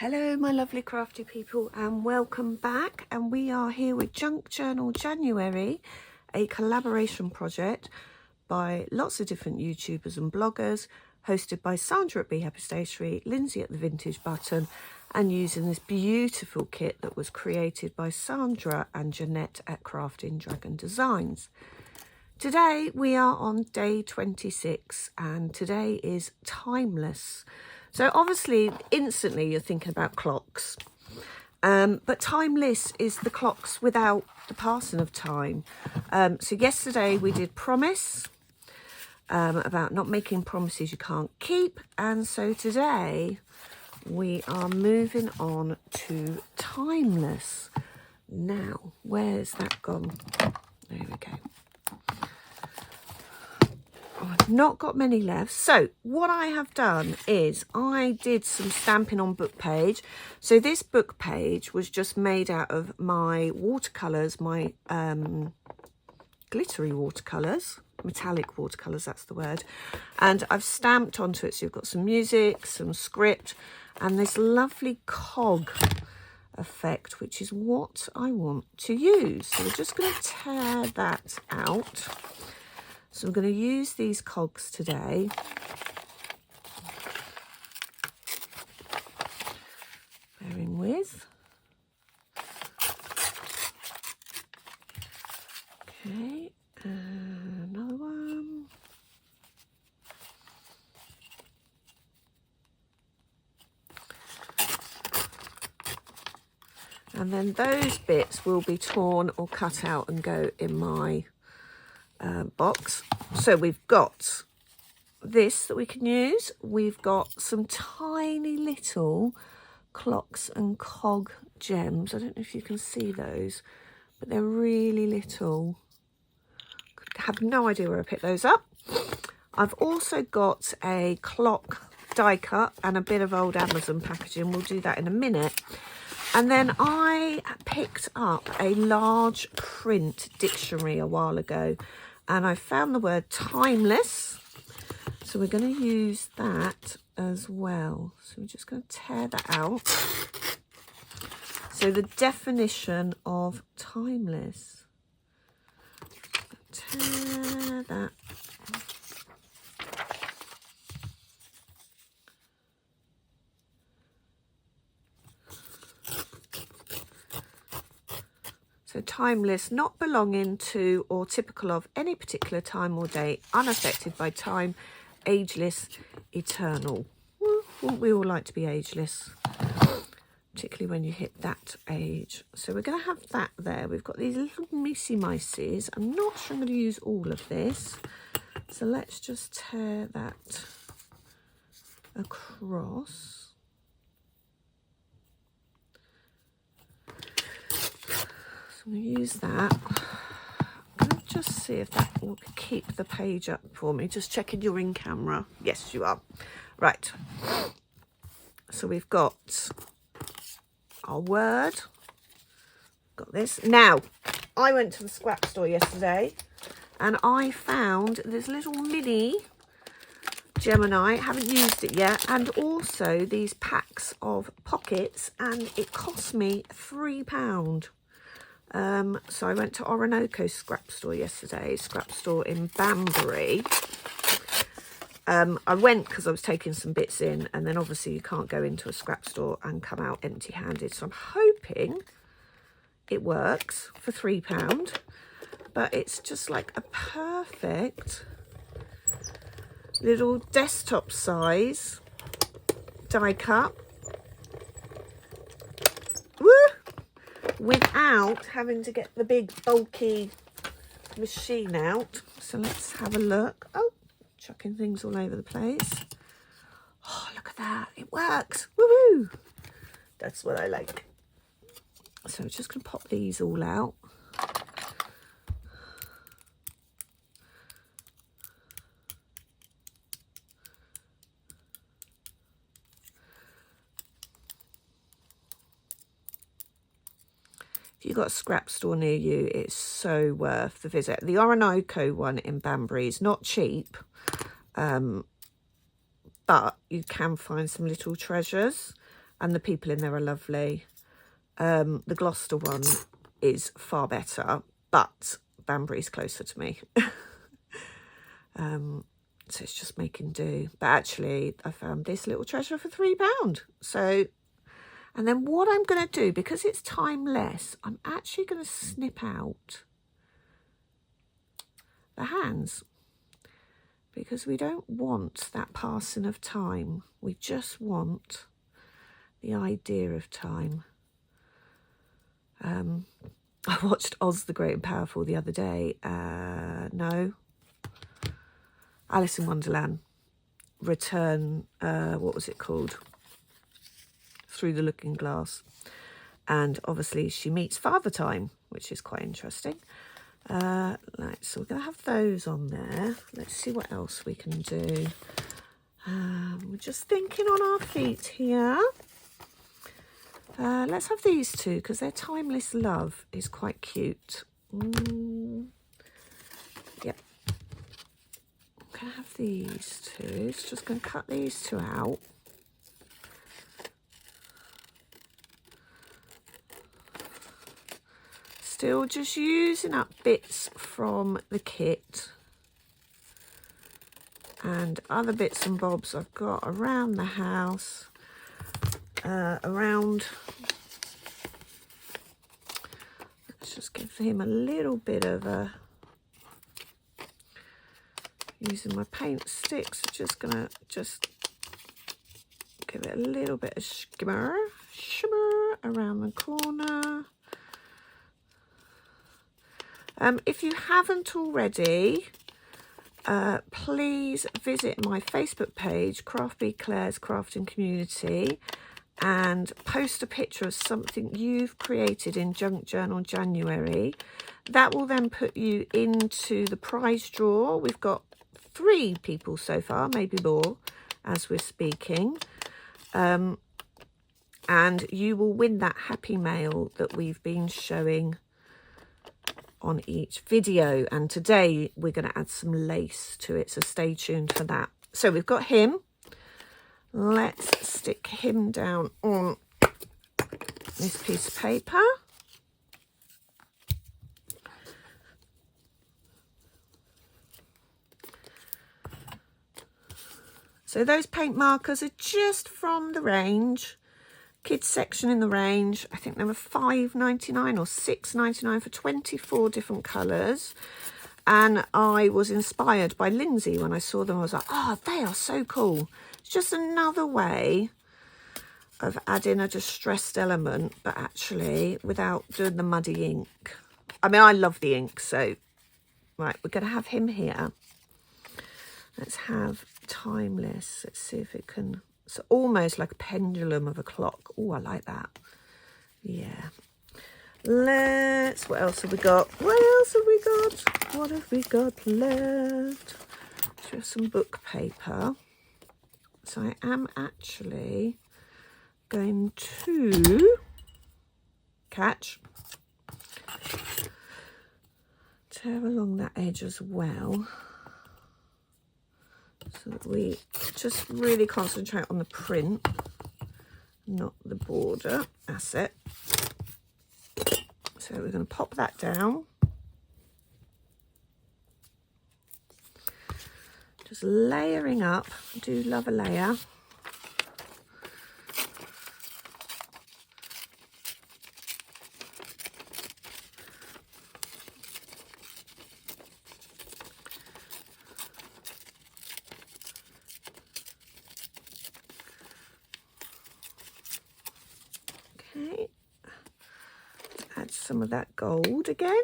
Hello my lovely crafty people, and welcome back. And we are here with Junk Journal January, a collaboration project by lots of different YouTubers and bloggers, hosted by Sandra at Be Happy Stationery, Lindsey at the Vintage Button, and using this beautiful kit that was created by Sandra and Jeanette at Crafty Dragon Designs. Today we are on day 26 and today is timeless. So obviously instantly you're thinking about clocks, but timeless is the clocks without the passing of time. So yesterday we did promise, about not making promises you can't keep, and so today we are moving on to timeless. Now, where's that gone? There we go. I've not got many left. So what I have done is I did some stamping on book page. So this book page was just made out of my watercolours, my glittery watercolours, metallic watercolours, that's the word. And I've stamped onto it. So you've got some music, some script, and this lovely cog effect, which is what I want to use. So we're just going to tear that out. So I'm going to use these cogs today. Bearing with. Okay, another one. And then those bits will be torn or cut out and go in my box. So we've got this that we can use. We've got some tiny little clocks and cog gems. I don't know if you can see those, but they're really little. I have no idea where I picked those up. I've also got a clock die cut and a bit of old Amazon packaging. We'll do that in a minute. And then I picked up a large print dictionary a while ago, and I found the word timeless. So we're going to use that as well. So we're just going to tear that out. So the definition of timeless. Tear that. So timeless, not belonging to or typical of any particular time or day, unaffected by time, ageless, eternal. Wouldn't we all like to be ageless? Particularly when you hit that age. So we're going to have that there. We've got these little micey mices. I'm not sure I'm going to use all of this. So let's just tear that across. I'm going to use that. I'm going to just see if that will keep the page up for me. Just checking you're in camera. Yes, you are. Right. So we've got our word. Got this. Now, I went to the scrap store yesterday and I found this little mini Gemini. Haven't used it yet. And also these packs of pockets, and it cost me £3. So I went to Orinoco scrap store yesterday, scrap store in Banbury. I went because I was taking some bits in, and then obviously you can't go into a scrap store and come out empty-handed. So I'm hoping it works for £3, but it's just like a perfect little desktop size die cut. Woo! Without having to get the big bulky machine out. So let's have a look. Oh, chucking things all over the place. Oh, look at that. It works. Woohoo! That's what I like. So I'm just going to pop these all out. If you've got a scrap store near you, it's so worth the visit. The Orinoco one in Banbury is not cheap, but you can find some little treasures. and the people in there are lovely. The Gloucester one is far better, but Banbury's closer to me. So it's just making do. But actually, I found this little treasure for £3. So, and then what I'm going to do, because it's timeless, I'm actually going to snip out the hands, because we don't want that passing of time. We just want the idea of time. I watched Oz the Great and Powerful the other day. No. Alice in Wonderland. Return, what was it called? Through the Looking Glass. And obviously she meets Father Time, which is quite interesting. So we're going to have those on there. Let's see what else we can do. We're just thinking on our feet here. Let's have these two, because their Timeless Love is quite cute. Yep. I'm going to have these two. So just going to cut these two out. Still just using up bits from the kit and other bits and bobs I've got around the house. Let's just give him a little bit of a, using my paint sticks, just gonna give it a little bit of shimmer around the corner. If you haven't already, please visit my Facebook page, Claire's Crafting Community, and post a picture of something you've created in Junk Journal January. That will then put you into the prize draw. We've got 3 people so far, maybe more as we're speaking. And you will win that happy mail that we've been showing on each video. And today we're going to add some lace to it, so stay tuned for that. So we've got him. Let's stick him down on this piece of paper. So those paint markers are just from the range, kids section in the range. I think they were £5.99 or £6.99 for 24 different colours. And I was inspired by Lindsey when I saw them. I was like, oh, they are so cool. It's just another way of adding a distressed element, but actually without doing the muddy ink. I mean, I love the ink, so right, we're going to have him here. Let's have Timeless. Let's see if it can. It's almost like a pendulum of a clock. Oh, I like that. Yeah. What else have we got? What else have we got? What have we got left? So we have some book paper. So I am actually going to tear along that edge as well, so that we just really concentrate on the print, not the border. That's it. So we're going to pop that down. Just layering up. I do love a layer. Okay. Add some of that gold again.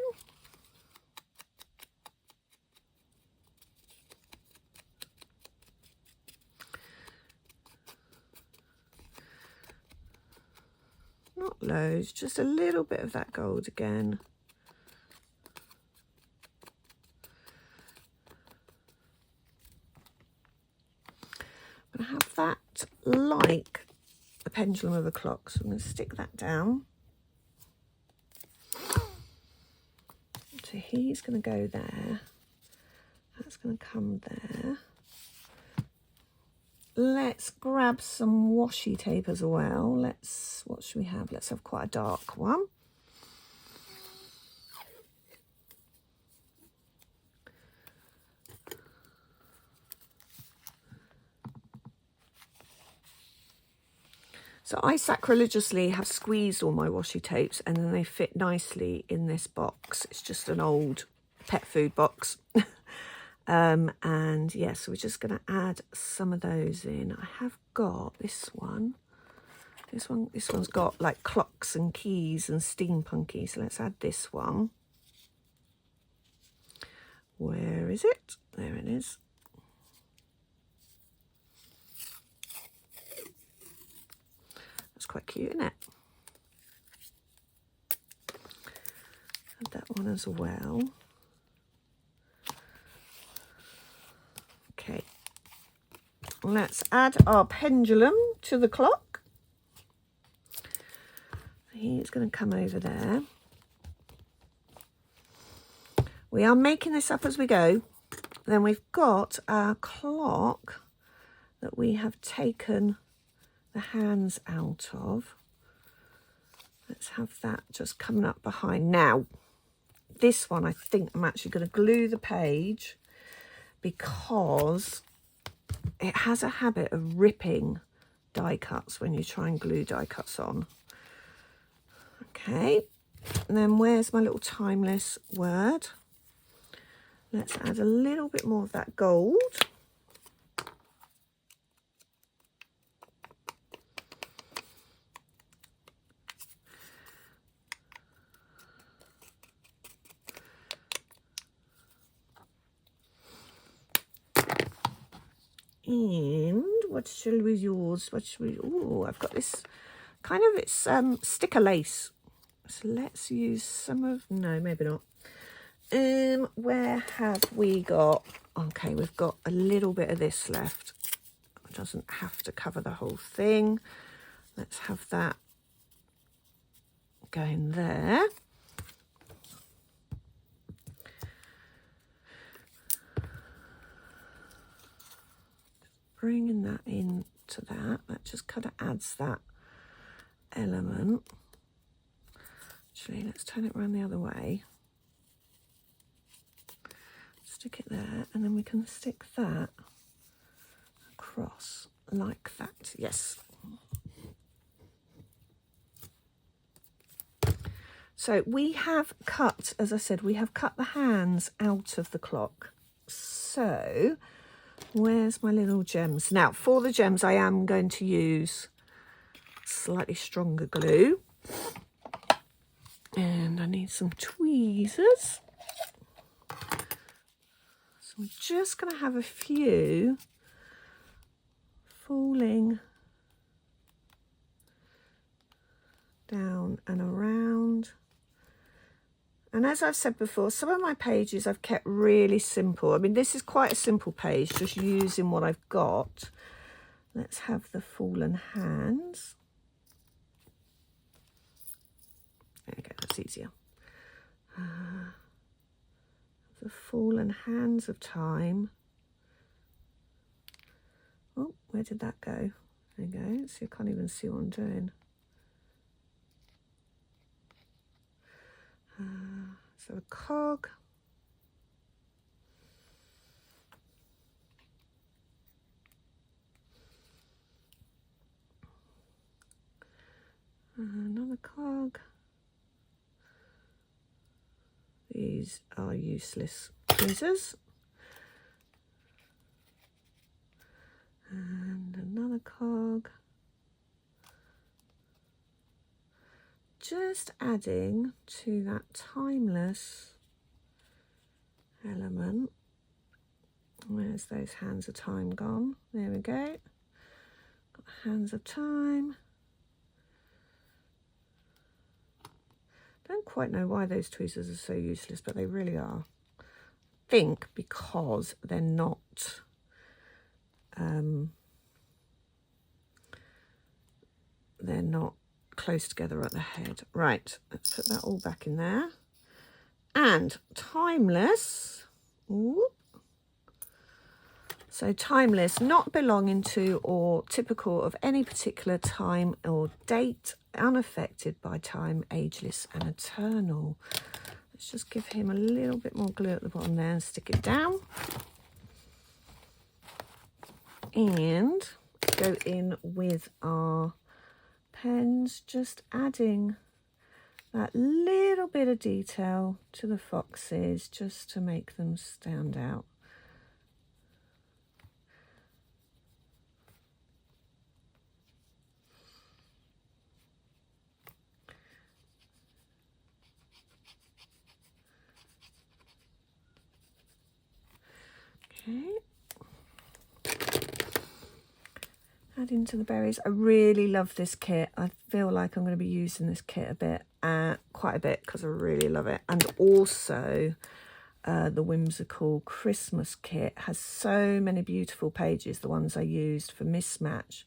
Not loads, just a little bit of that gold again. I'm going to have that like the pendulum of a clock, so I'm going to stick that down. So he's going to go there. That's going to come there. let's grab some washi tape as well. What should we have? Let's have quite a dark one. So I sacrilegiously have squeezed all my washi tapes and then they fit nicely in this box. It's just an old pet food box. And yeah, so we're just going to add some of those in. I have got this one. This one's got like clocks and keys and steampunky. So let's add this one. Where is it? There it is. That's quite cute, isn't it? Add that one as well. Okay. Let's add our pendulum to the clock. He's going to come over there. We are making this up as we go. Then we've got our clock that we have taken the hands out of. Let's have that just coming up behind. Now, this one I think I'm actually going to glue the page because it has a habit of ripping die cuts when you try and glue die cuts on. Okay, and then where's my little timeless word? Let's add a little bit more of that gold. And what shall we use? Oh, I've got this kind of, it's sticker lace. So let's use some of, no, maybe not. Where have we got? Okay, we've got a little bit of this left. It doesn't have to cover the whole thing. Let's have that going there. Bringing that into that just kind of adds that element. Actually, let's turn it around the other way. Stick it there, and then we can stick that across like that. Yes. So we have cut, as I said, we have cut the hands out of the clock. So where's my little gems? Now, for the gems, I am going to use slightly stronger glue. And I need some tweezers. So I'm just going to have a few falling down and around. And as I've said before, some of my pages I've kept really simple. I mean, this is quite a simple page, just using what I've got. Let's have the fallen hands. There we go, that's easier. The fallen hands of time. Oh, where did that go? There you go. So you can't even see what I'm doing. So a cog. Another cog. These are useless tweezers. And another cog. Just adding to that timeless element. Where's those hands of time gone? There we go. Got hands of time. Don't quite know why those tweezers are so useless, but they really are. I think because they're not close together at the head. Right, let's put that all back in there. And timeless. Whoop. So timeless, not belonging to or typical of any particular time or date, unaffected by time, ageless and eternal. Let's just give him a little bit more glue at the bottom there and stick it down. And go in with our pens, just adding that little bit of detail to the foxes just to make them stand out. Okay. Add into the berries. I really love this kit. I feel like I'm going to be using this kit a bit, quite a bit, because I really love it. And also the whimsical Christmas kit has so many beautiful pages, the ones I used for Mismatch,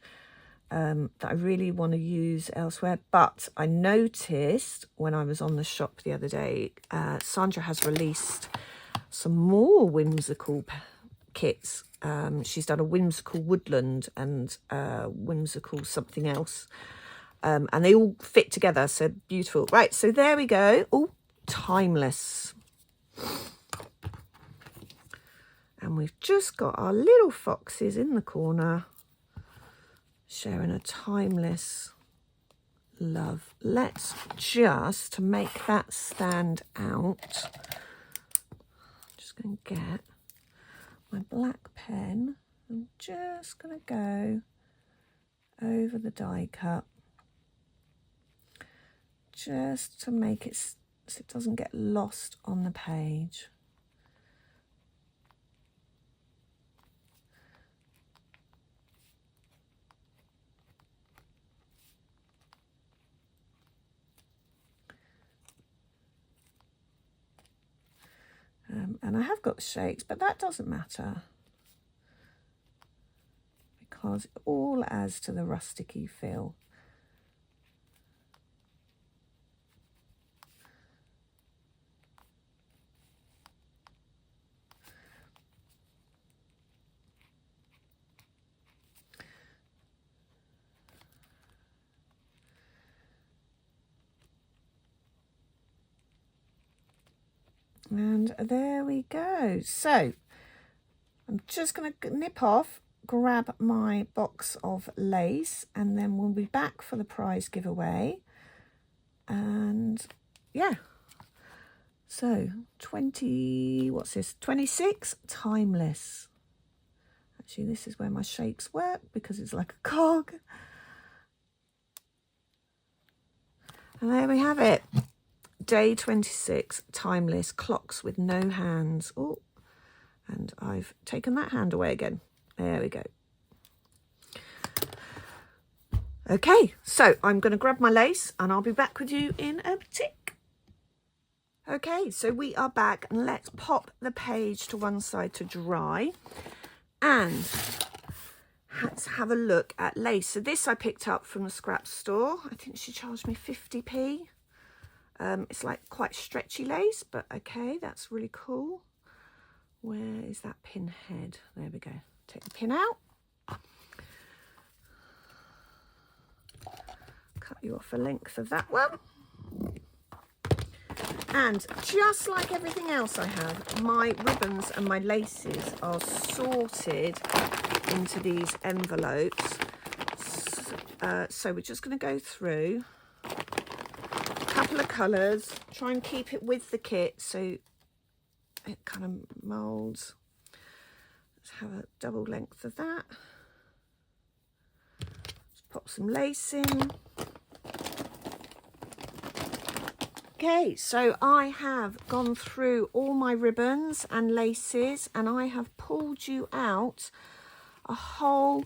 that I really want to use elsewhere. But I noticed when I was on the shop the other day, Sandra has released some more whimsical kits. She's done a whimsical woodland and whimsical something else, and they all fit together, so beautiful. Right, so there we go. Oh, timeless. And we've just got our little foxes in the corner sharing a timeless love. Let's just, to make that stand out, I'm just going to get my black pen. I'm just going to go over the die cut just to make it so it doesn't get lost on the page. And I have got shakes, but that doesn't matter because it all adds to the rustic-y feel. And there we go. So I'm just going to nip off, grab my box of lace, and then we'll be back for the prize giveaway. And yeah, so 20, what's this? 26, timeless. Actually, this is where my shakes work because it's like a cog. And there we have it. Day 26, timeless, clocks with no hands. Oh, and I've taken that hand away again. There we go. Okay, so I'm going to grab my lace and I'll be back with you in a tick. Okay, so we are back, and let's pop the page to one side to dry. And let's have a look at lace. So this I picked up from the scrap store. I think she charged me 50p. It's like quite stretchy lace, but okay, that's really cool. Where is that pin head? There we go. Take the pin out. Cut you off a length of that one. And just like everything else I have, my ribbons and my laces are sorted into these envelopes. So we're just going to go through couple of colours, try and keep it with the kit so it kind of moulds. Let's have a double length of that. Let's pop some lace in. Okay, so I have gone through all my ribbons and laces, and I have pulled you out a whole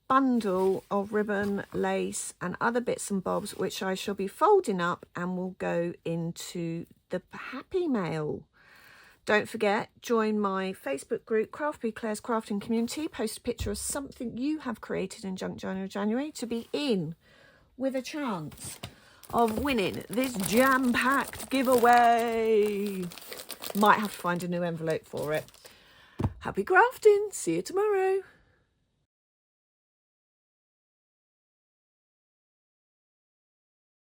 bundle of ribbon, lace and other bits and bobs, which I shall be folding up and will go into the happy mail. Don't forget, join my Facebook group, Claire's Crafting Community. Post a picture of something you have created in Junk January to be in with a chance of winning this jam-packed giveaway. Might have to find a new envelope for it. Happy crafting. See you tomorrow.